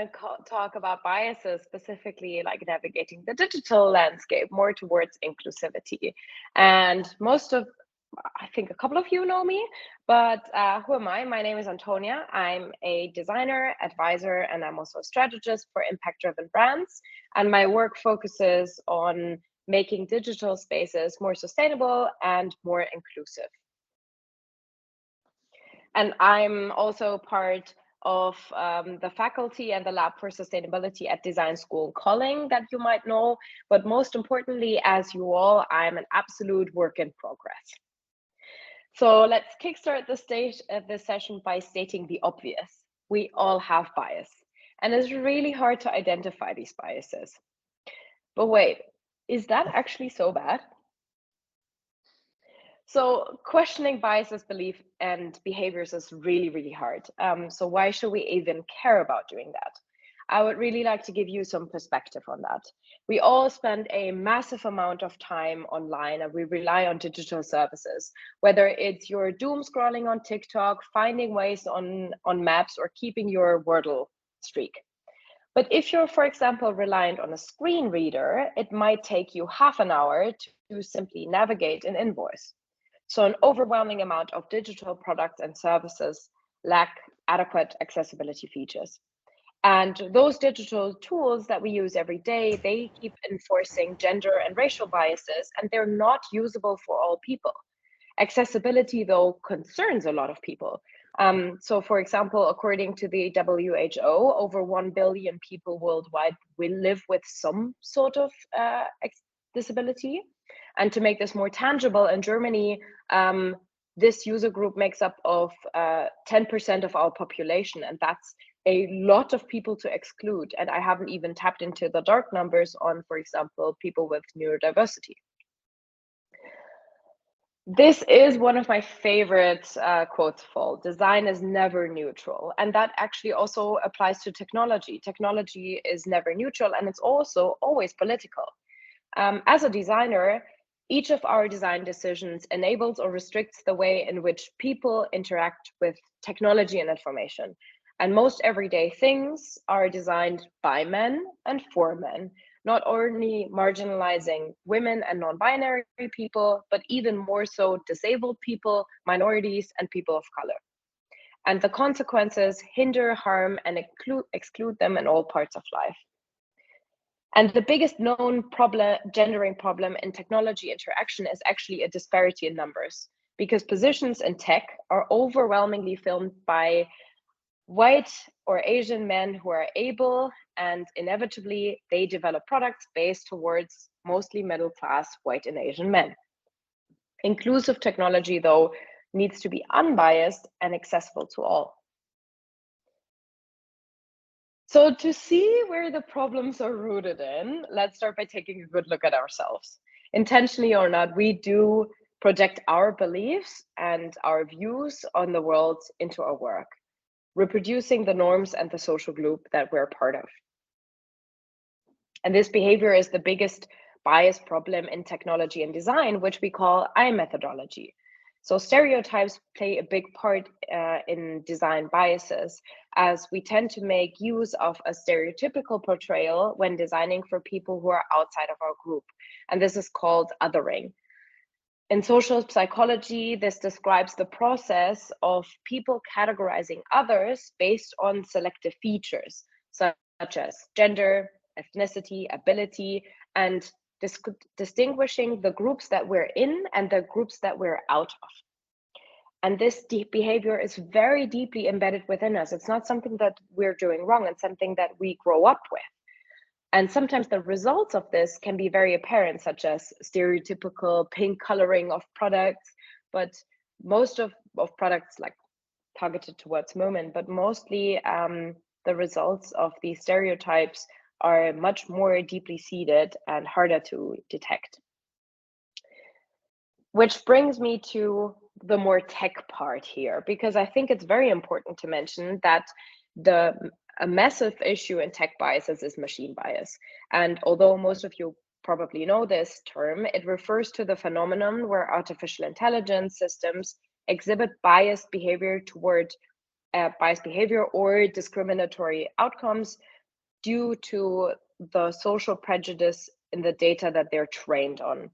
talk about biases, specifically like navigating the digital landscape, more towards inclusivity. And I think a couple of you know me, but who am I? My name is Antonia. I'm a designer, advisor, and I'm also a strategist for impact-driven brands. And my work focuses on making digital spaces more sustainable and more inclusive. And I'm also part of the faculty and the lab for sustainability at Design School Calling that you might know. But most importantly, as you all, I'm an absolute work in progress. So let's kickstart this session by stating the obvious. We all have bias, and it's really hard to identify these biases. But wait, is that actually so bad? So questioning biases, belief, and behaviors is really, really hard. So why should we even care about doing that? I would really like to give you some perspective on that. We all spend a massive amount of time online and we rely on digital services, whether it's your doom scrolling on TikTok, finding ways on maps, or keeping your Wordle streak. But if you're, for example, reliant on a screen reader, it might take you half an hour to simply navigate an invoice. So an overwhelming amount of digital products and services lack adequate accessibility features. And those digital tools that we use every day, they keep enforcing gender and racial biases, and they're not usable for all people. Accessibility, though, concerns a lot of people. So, for example, according to the WHO, over 1 billion people worldwide will live with some sort of disability. And to make this more tangible, in Germany, this user group makes up of 10% of our population, and that's a lot of people to exclude. And I haven't even tapped into the dark numbers on, for example, people with neurodiversity. This is one of my favorite quotes of all. Design is never neutral. And that actually also applies to technology. Technology is never neutral, and it's also always political. As a designer, each of our design decisions enables or restricts the way in which people interact with technology and information. And most everyday things are designed by men and for men, not only marginalizing women and non-binary people, but even more so disabled people, minorities, and people of color. And the consequences hinder, harm, and exclude them in all parts of life. And the biggest known gendering problem in technology interaction is actually a disparity in numbers, because positions in tech are overwhelmingly filled by white or Asian men who are able, and inevitably they develop products based towards mostly middle class white and Asian men. Inclusive technology, though, needs to be unbiased and accessible to all. So to see where the problems are rooted in, let's start by taking a good look at ourselves. Intentionally or not, we do project our beliefs and our views on the world into our work, reproducing the norms and the social group that we're part of. And this behavior is the biggest bias problem in technology and design, which we call I methodology. So stereotypes play a big part in design biases, as we tend to make use of a stereotypical portrayal when designing for people who are outside of our group. And this is called othering. In social psychology, this describes the process of people categorizing others based on selective features, such as gender, ethnicity, ability, and distinguishing the groups that we're in and the groups that we're out of. And this deep behavior is very deeply embedded within us. It's not something that we're doing wrong. It's something that we grow up with. And sometimes the results of this can be very apparent, such as stereotypical pink coloring of products, but most of products like targeted towards women, but mostly the results of these stereotypes are much more deeply seated and harder to detect. Which brings me to the more tech part here, because I think it's very important to mention that a massive issue in tech biases is machine bias. And although most of you probably know this term, it refers to the phenomenon where artificial intelligence systems exhibit biased behavior toward biased behavior or discriminatory outcomes due to the social prejudice in the data that they're trained on.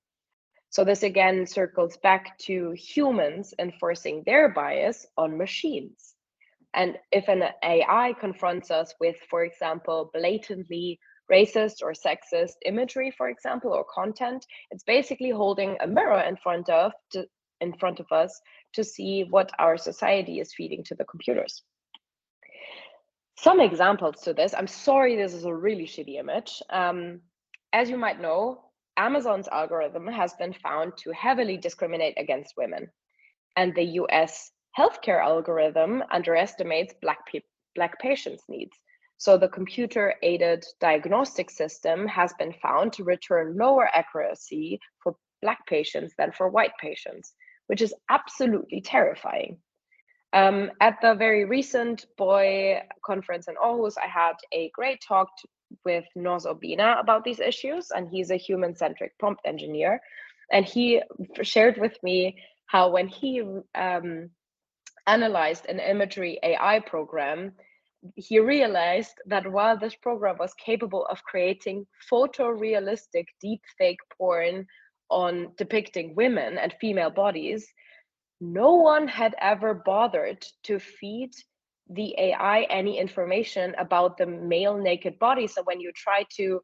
So this again circles back to humans enforcing their bias on machines. And if an AI confronts us with, for example, blatantly racist or sexist imagery, for example, or content, it's basically holding a mirror in front of us to see what our society is feeding to the computers. Some examples to this. I'm sorry, this is a really shitty image. As you might know, Amazon's algorithm has been found to heavily discriminate against women, and the US healthcare algorithm underestimates Black patients' needs. So the computer-aided diagnostic system has been found to return lower accuracy for Black patients than for white patients, which is absolutely terrifying. At the very recent Boye conference in Aarhus, I had a great talk with Noz Obina about these issues, and he's a human-centric prompt engineer. And he shared with me how when he analyzed an imagery AI program, he realized that while this program was capable of creating photorealistic deepfake porn on depicting women and female bodies, no one had ever bothered to feed the AI any information about the male naked body. So when you try to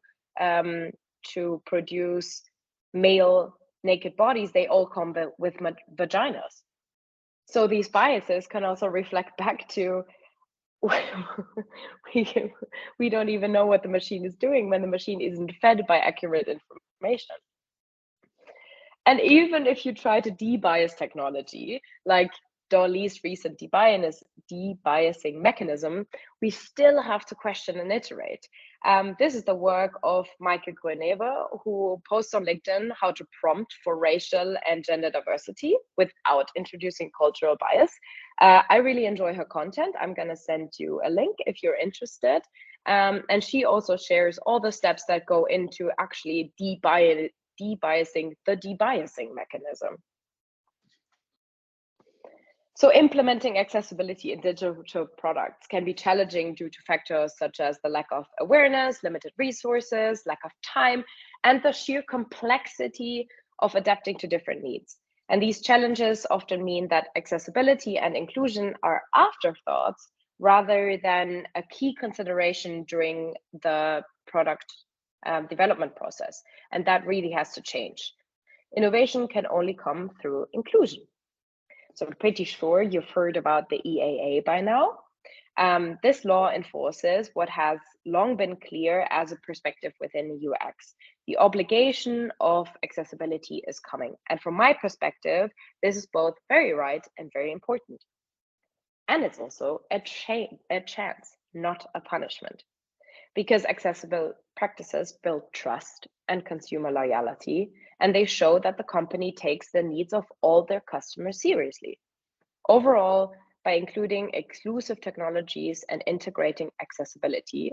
produce male naked bodies, they all come with vaginas. So these biases can also reflect back to we don't even know what the machine is doing when the machine isn't fed by accurate information. And even if you try to debias technology, like Dolly's recent debiasing mechanism, we still have to question and iterate. This is the work of Michael Gröneve, who posts on LinkedIn how to prompt for racial and gender diversity without introducing cultural bias. I really enjoy her content. I'm going to send you a link if you're interested. And she also shares all the steps that go into actually debiasing the debiasing mechanism. So implementing accessibility in digital products can be challenging due to factors such as the lack of awareness, limited resources, lack of time, and the sheer complexity of adapting to different needs. And these challenges often mean that accessibility and inclusion are afterthoughts rather than a key consideration during the product development process. And that really has to change. Innovation can only come through inclusion. So I'm pretty sure you've heard about the EAA by now. This law enforces what has long been clear as a perspective within UX. The obligation of accessibility is coming. And from my perspective, this is both very right and very important. And it's also a chance, not a punishment. Because accessible practices build trust and consumer loyalty, and they show that the company takes the needs of all their customers seriously. Overall, by including exclusive technologies and integrating accessibility,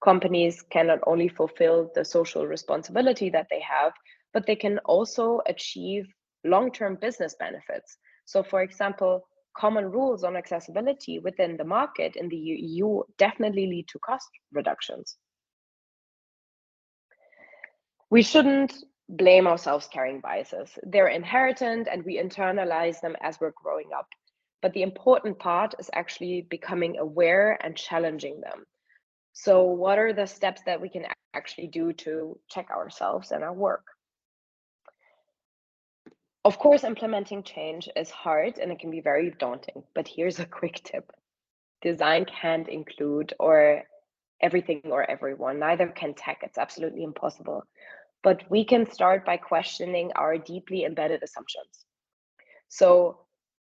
companies can not only fulfill the social responsibility that they have, but they can also achieve long-term business benefits. So for example, common rules on accessibility within the market in the EU definitely lead to cost reductions. We shouldn't blame ourselves carrying biases. They're inherited and we internalize them as we're growing up. But the important part is actually becoming aware and challenging them. So what are the steps that we can actually do to check ourselves and our work? Of course, implementing change is hard and it can be very daunting, but here's a quick tip. Design can't include or everything or everyone, neither can tech, it's absolutely impossible. But we can start by questioning our deeply embedded assumptions. So,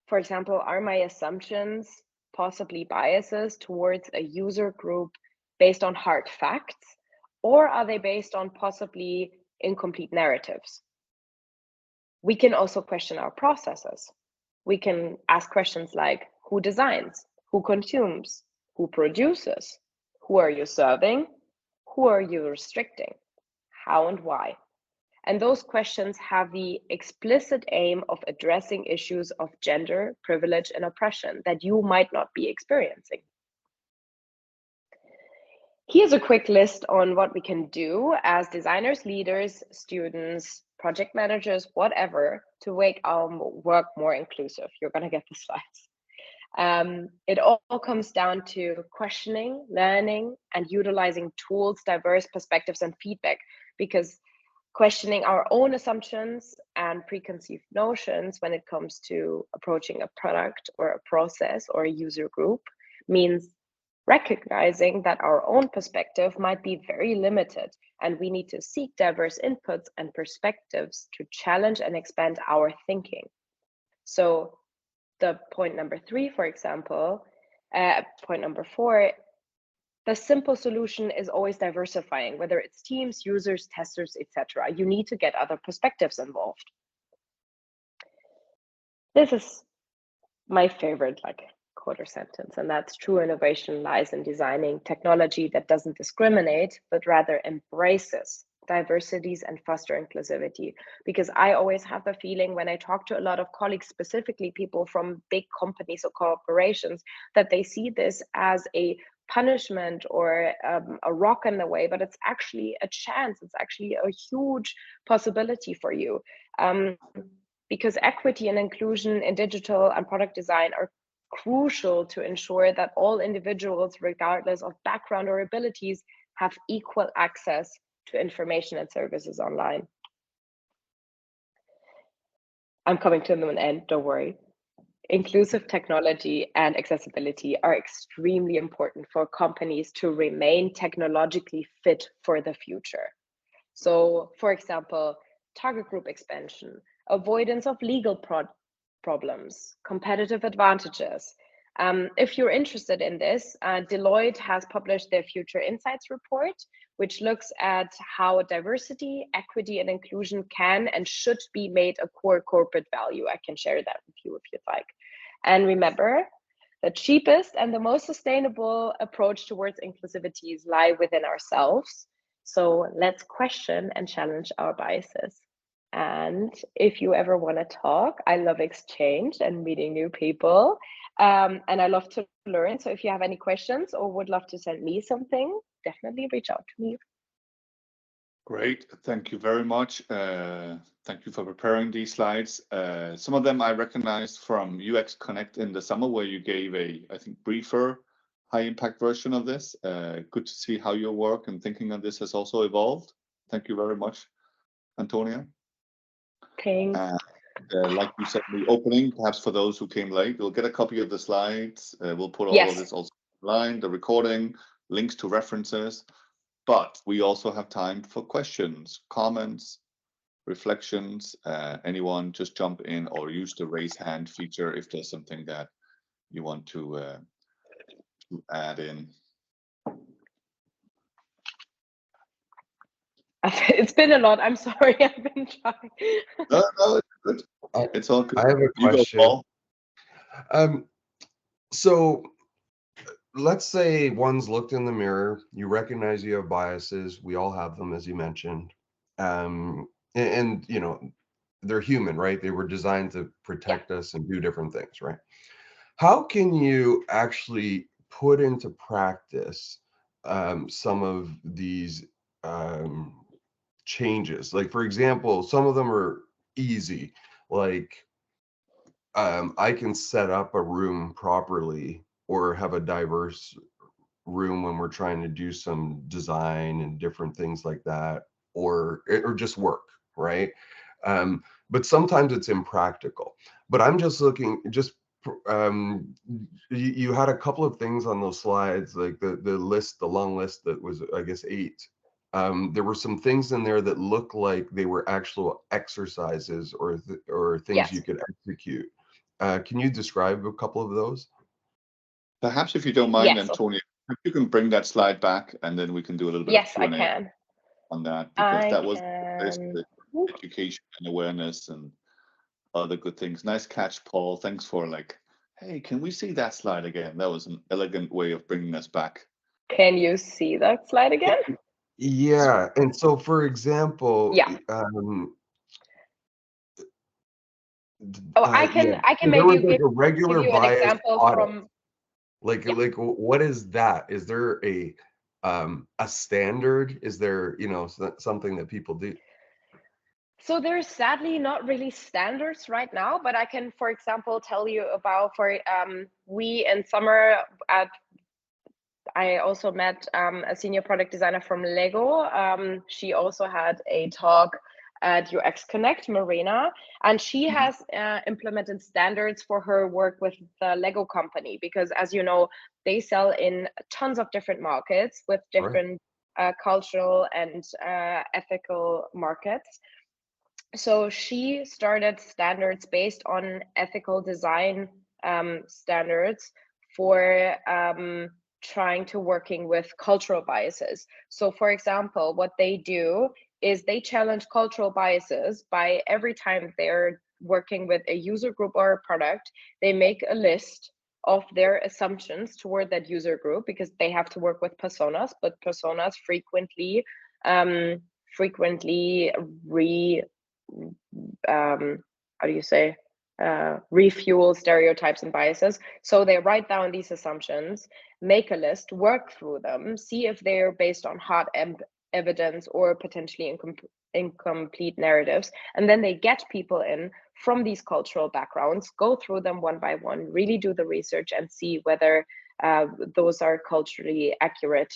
for example, are my assumptions possibly biases towards a user group based on hard facts, or are they based on possibly incomplete narratives? We can also question our processes. We can ask questions like, who designs, who consumes, who produces, who are you serving, who are you restricting, how and why? And those questions have the explicit aim of addressing issues of gender, privilege, and oppression that you might not be experiencing. Here's a quick list on what we can do as designers, leaders, students, project managers, whatever, to make our work more inclusive. You're going to get the slides. It all comes down to questioning, learning, and utilizing tools, diverse perspectives, and feedback, because questioning our own assumptions and preconceived notions when it comes to approaching a product or a process or a user group means recognizing that our own perspective might be very limited, and we need to seek diverse inputs and perspectives to challenge and expand our thinking. So the point number 3, for example, point number 4, the simple solution is always diversifying, whether it's teams, users, testers, etc. You need to get other perspectives involved. This is my favorite quarter sentence, and that's true innovation lies in designing technology that doesn't discriminate, but rather embraces diversities and foster inclusivity. Because I always have the feeling when I talk to a lot of colleagues, specifically people from big companies or corporations, that they see this as a punishment or a rock in the way, but it's actually a chance. It's actually a huge possibility for you, because equity and inclusion in digital and product design are crucial to ensure that all individuals, regardless of background or abilities, have equal access to information and services online. I'm coming to an end, don't worry. Inclusive technology and accessibility are extremely important for companies to remain technologically fit for the future. So, for example, target group expansion, avoidance of legal problems, competitive advantages. If you're interested in this, Deloitte has published their Future Insights report, which looks at how diversity, equity, and inclusion can and should be made a core corporate value. I can share that with you if you'd like. And remember, the cheapest and the most sustainable approach towards inclusivity lie within ourselves. So let's question and challenge our biases. And if you ever want to talk, I love exchange and meeting new people. And I love to learn. So if you have any questions or would love to send me something, definitely reach out to me. Great. Thank you very much. Thank you for preparing these slides. Some of them I recognized from UX Connect in the summer, where you gave a, I think, briefer, high impact version of this. Good to see how your work and thinking on this has also evolved. Thank you very much, Antonia. Thanks. Like you said in the opening, perhaps for those who came late, you'll get a copy of the slides. We'll put all of this also online, the recording, links to references. But we also have time for questions, comments, reflections. Anyone just jump in or use the raise hand feature if there's something that you want to add in. It's been a lot. I'm sorry. I've been trying. No, it's good. It's all good. I have a question. So let's say one's looked in the mirror, you recognize you have biases. We all have them, as you mentioned. And you know, they're human, right? They were designed to protect us and do different things, right? How can you actually put into practice some of these changes? Like, for example, some of them are easy, like I can set up a room properly or have a diverse room when we're trying to do some design and different things like that, or just work, right? But sometimes it's impractical. But I'm just looking, you had a couple of things on those slides, like the list, the long list that was, I guess, 8. There were some things in there that looked like they were actual exercises or things you could execute. Can you describe a couple of those? Perhaps if you don't mind, Antonia, you can bring that slide back and then we can do a little bit of Q&A I can. On that, because that was the education and awareness and other good things. Nice catch, Paul. Thanks for hey, can we see that slide again? That was an elegant way of bringing us back. Can you see that slide again? Yeah. And so, for example, I can maybe give a regular give you an bias example audit. from Like what is that? Is there a a standard? Is there, something that people do? So there's sadly not really standards right now, but I can, for example, tell you about we in summer I also met a senior product designer from Lego. She also had a talk at UX Connect, Marina, and she has implemented standards for her work with the Lego company, because as you know, they sell in tons of different markets with different cultural and ethical markets. So she started standards based on ethical design standards for trying to working with cultural biases. So for example, what they do is they challenge cultural biases by every time they're working with a user group or a product, they make a list of their assumptions toward that user group, because they have to work with personas, but personas frequently how do you say, refuel stereotypes and biases. So they write down these assumptions, make a list, work through them, see if they're based on hard evidence or potentially incomplete narratives, and then they get people in from these cultural backgrounds, go through them one by one, really do the research and see whether those are culturally accurate,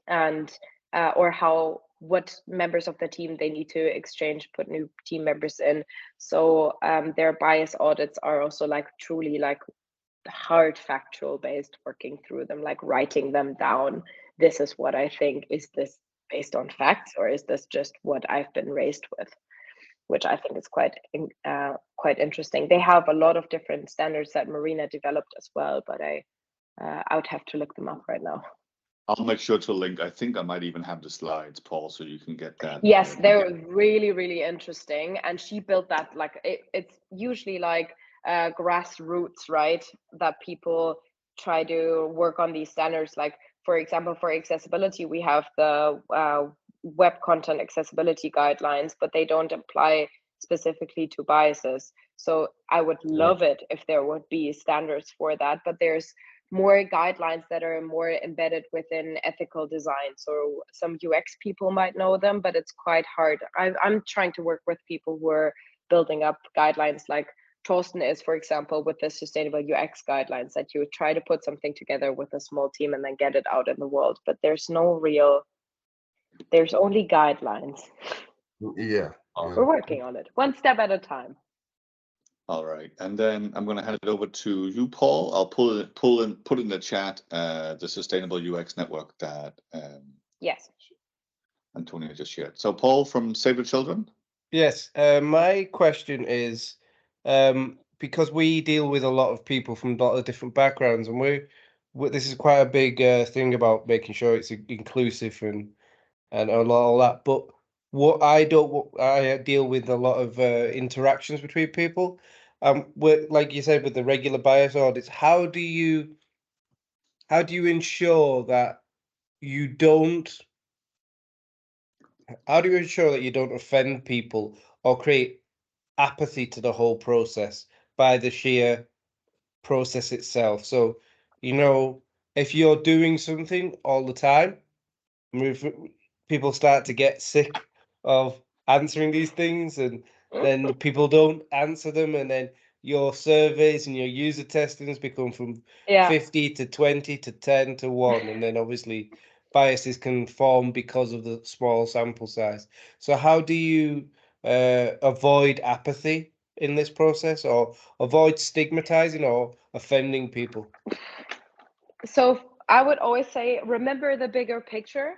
and or what members of the team they need to exchange, put new team members in. So their bias audits are also like truly like hard factual based, working through them, like writing them down. This is what I think. Is this based on facts, or is this just what I've been raised with? Which I think is quite interesting. They have a lot of different standards that Marina developed as well, but I would have to look them up right now. I'll make sure to link. I think I might even have the slides, Paul, so you can get that. Yes, they're really, really interesting. And she built that, like, it's usually like grassroots, right? That people try to work on these standards. Like, for example, for accessibility, we have the web content accessibility guidelines, but they don't apply specifically to biases. So I would love it if there would be standards for that, but there's more guidelines that are more embedded within ethical design. So some UX people might know them, but it's quite hard. I'm trying to work with people who are building up guidelines, like Torsten is, for example, with the sustainable UX guidelines, that you try to put something together with a small team and then get it out in the world. But there's only guidelines. Yeah. We're working on it, one step at a time. All right, and then I'm going to hand it over to you, Paul. I'll put in the chat the Sustainable UX Network that yes, Antonia just shared. So, Paul from Save the Children. Yes, my question is, because we deal with a lot of people from a lot of different backgrounds, and this is quite a big thing about making sure it's inclusive and all that. But what I deal with a lot of interactions between people. Like you said, with the regular bias audits, how do you ensure that you don't? How do you ensure that you don't offend people or create apathy to the whole process by the sheer process itself? So, if you're doing something all the time, people start to get sick of answering these things, and then people don't answer them, and then your surveys and your user testings become from 50 to 20 to 10 to 1, and then obviously biases can form because of the small sample size. So how do you avoid apathy in this process, or avoid stigmatizing or offending people? So I would always say, remember the bigger picture.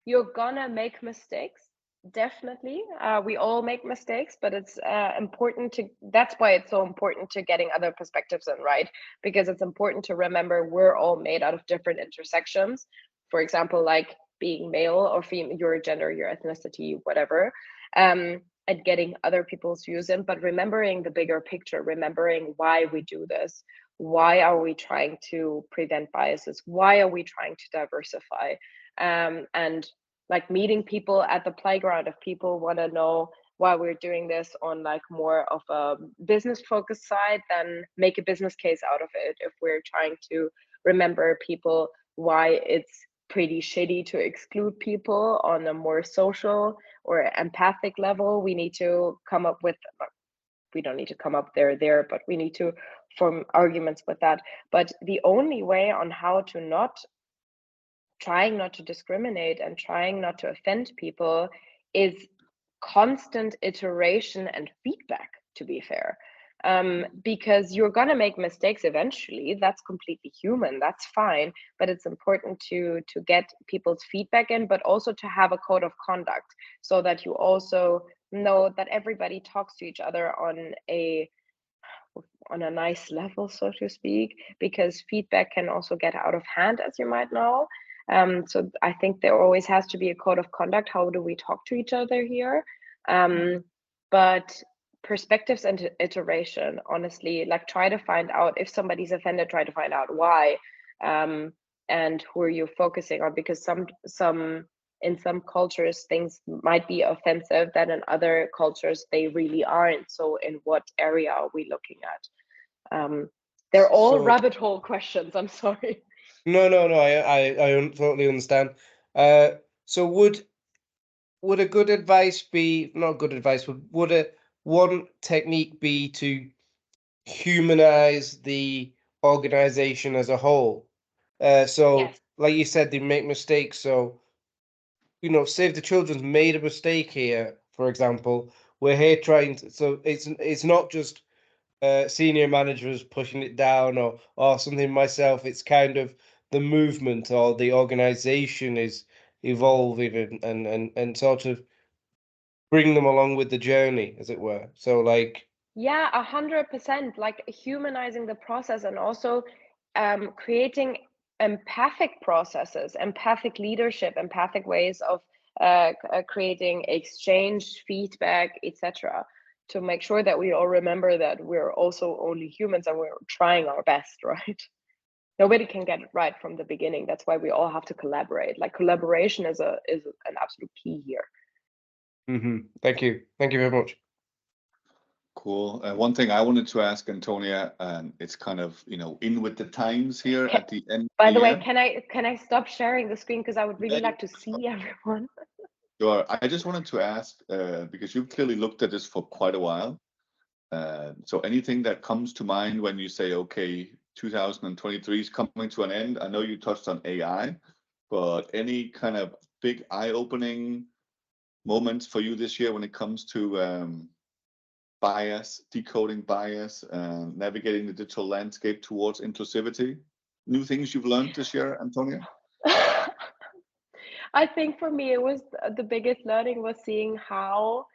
You're gonna make mistakes, definitely. We all make mistakes, but it's important that's why it's so important to getting other perspectives in, right? Because it's important to remember we're all made out of different intersections. For example, like being male or female, your gender, your ethnicity, whatever, and getting other people's views in, but remembering the bigger picture, remembering why we do this. Why are we trying to prevent biases? Why are we trying to diversify? And like meeting people at the playground, if people want to know why we're doing this on like more of a business focused side, then make a business case out of it. If we're trying to remember people why it's pretty shitty to exclude people on a more social or empathic level. We need to come up with, we don't need to come up there, but we need to form arguments with that. But the only way on how to trying not to discriminate and trying not to offend people is constant iteration and feedback, to be fair. Because you're going to make mistakes eventually. That's completely human. That's fine. But it's important to get people's feedback in, but also to have a code of conduct so that you also know that everybody talks to each other on a nice level, so to speak, because feedback can also get out of hand, as you might know. So I think there always has to be a code of conduct. How do we talk to each other here? But perspectives and iteration, honestly, like try to find out if somebody's offended, try to find out why, and who are you focusing on, because in some cultures things might be offensive that in other cultures they really aren't. So in what area are we looking at? They're all rabbit hole questions. I'm sorry. No, I totally understand. So would a good advice be, not good advice, would one technique be to humanize the organization as a whole? So Yes. like you said, they make mistakes. So, Save the Children's made a mistake here, for example. We're here trying to, so it's not just senior managers pushing it down or something myself. It's kind of the movement or the organization is evolving and sort of bring them along with the journey, as it were. So like, yeah, 100%, like humanizing the process and also creating empathic processes, empathic leadership, empathic ways of creating exchange, feedback, etc., to make sure that we all remember that we're also only humans and we're trying our best, right? Nobody can get it right from the beginning. That's why we all have to collaborate. Like collaboration is an absolute key here. Thank you very much. Cool. One thing I wanted to ask Antonia, and it's kind of in with the times here at the end. By the way, can I stop sharing the screen, because I would really like to see everyone. Sure. I just wanted to ask because you've clearly looked at this for quite a while. So anything that comes to mind when you say, okay, 2023 is coming to an end? I know you touched on AI, but any kind of big eye-opening moments for you this year when it comes to bias, decoding bias, navigating the digital landscape towards inclusivity? New things you've learned this year, Antonia? I think for me, it was the biggest learning was seeing how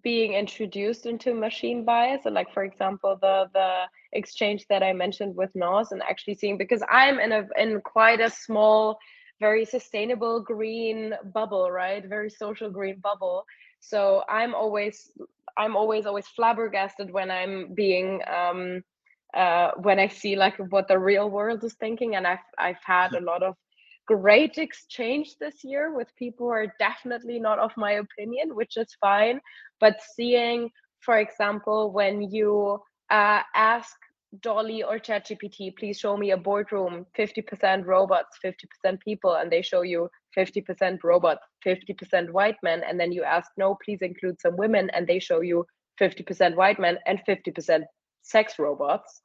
being introduced into machine bias, and like, for example, the exchange that I mentioned with Nos, and actually seeing, because I'm in quite a small, very sustainable green bubble, right? Very social green bubble. So I'm always flabbergasted when I'm being when I see like what the real world is thinking, and I've had a lot of great exchange this year with people who are definitely not of my opinion, which is fine. But seeing, for example, when you ask Dolly or ChatGPT, please show me a boardroom, 50% robots, 50% people, and they show you 50% robots, 50% white men, and then you ask, no, please include some women, and they show you 50% white men and 50% sex robots.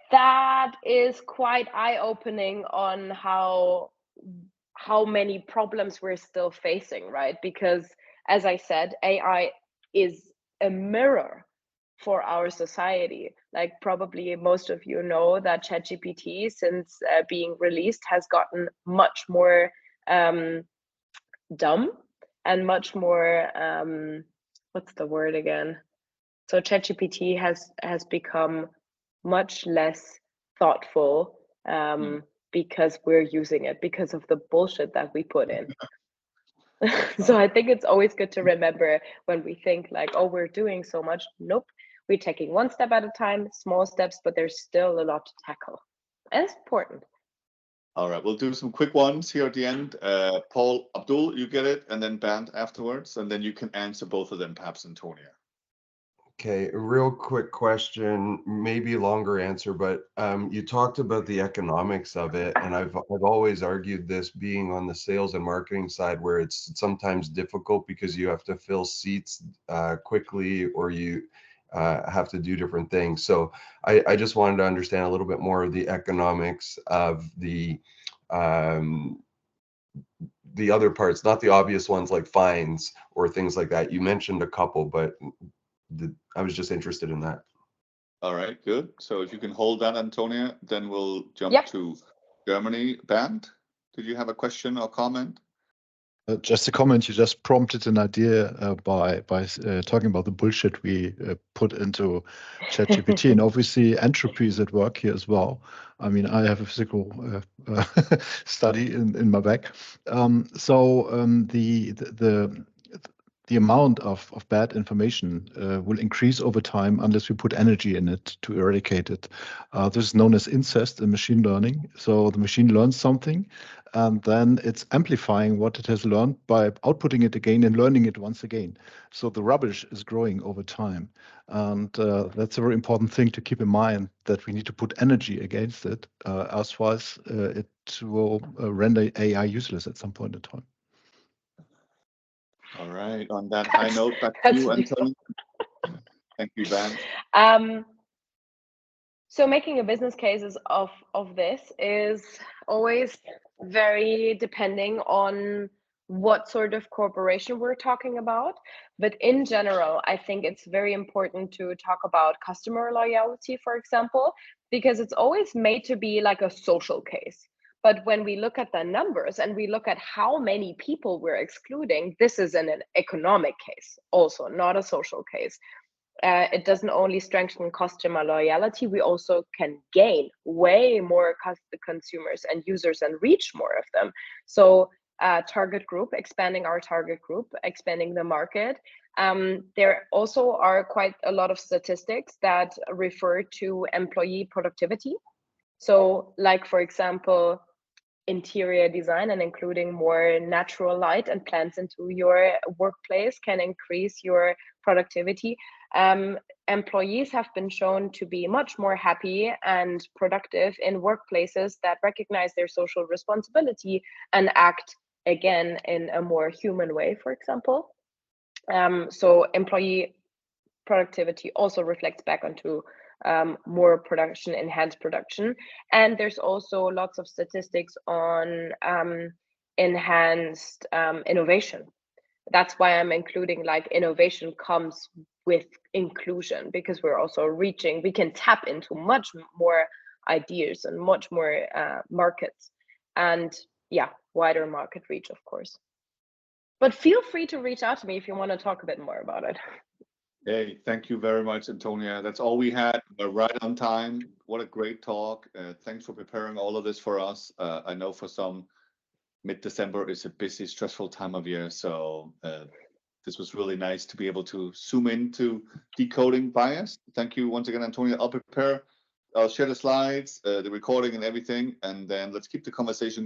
That is quite eye-opening on how many problems we're still facing, right? Because as I said, AI is a mirror for our society. Like probably most of you know that ChatGPT, since being released, has gotten much more dumb and much more what's the word again? So ChatGPT has become much less thoughtful because we're using it, because of the bullshit that we put in. So I think it's always good to remember when we think like, oh, we're doing so much. Nope, we're taking one step at a time, small steps, but there's still a lot to tackle. And it's important. All right, we'll do some quick ones here at the end. Paul, Abdul, you get it, and then Bernd afterwards, and then you can answer both of them, perhaps, Antonia. Okay, a real quick question, maybe longer answer, but you talked about the economics of it, and I've always argued this being on the sales and marketing side, where it's sometimes difficult because you have to fill seats quickly, or you have to do different things. So I just wanted to understand a little bit more of the economics of the other parts, not the obvious ones like fines or things like that. You mentioned a couple, but I was just interested in that. All right, good. So if you can hold that, Antonia, then we'll jump to Germany. Bernd, did you have a question or comment? Just a comment. You just prompted an idea by talking about the bullshit we put into ChatGPT, and obviously entropy is at work here as well. I mean, I have a physical study in my back. The amount of bad information will increase over time unless we put energy in it to eradicate it. This is known as incest in machine learning. So the machine learns something, and then it's amplifying what it has learned by outputting it again and learning it once again. So the rubbish is growing over time. And that's a very important thing to keep in mind, that we need to put energy against it. Otherwise, it will render AI useless at some point in time. All right. On that high note, back to you, Antonia. Thank you, Bernd. So making a business cases of this is always very depending on what sort of corporation we're talking about. But in general, I think it's very important to talk about customer loyalty, for example, because it's always made to be like a social case. But when we look at the numbers and we look at how many people we're excluding, this is an economic case also, not a social case. It doesn't only strengthen customer loyalty, we also can gain way more consumers and users and reach more of them. So target group, expanding our target group, expanding the market. There also are quite a lot of statistics that refer to employee productivity. So like, for example, interior design and including more natural light and plants into your workplace can increase your productivity. Employees have been shown to be much more happy and productive in workplaces that recognize their social responsibility and act again in a more human way, for example. So employee productivity also reflects back onto more production, enhanced production. And there's also lots of statistics on enhanced innovation. That's why I'm including, like, innovation comes with inclusion, because we're also reaching, we can tap into much more ideas and much more markets, and yeah, wider market reach, of course. But feel free to reach out to me if you want to talk a bit more about it. Hey, thank you very much, Antonia. That's all we had. We're right on time. What a great talk. Thanks for preparing all of this for us. I know for some, mid-December is a busy, stressful time of year. So this was really nice to be able to zoom into decoding bias. Thank you once again, Antonia. I'll share the slides, the recording and everything, and then let's keep the conversation going.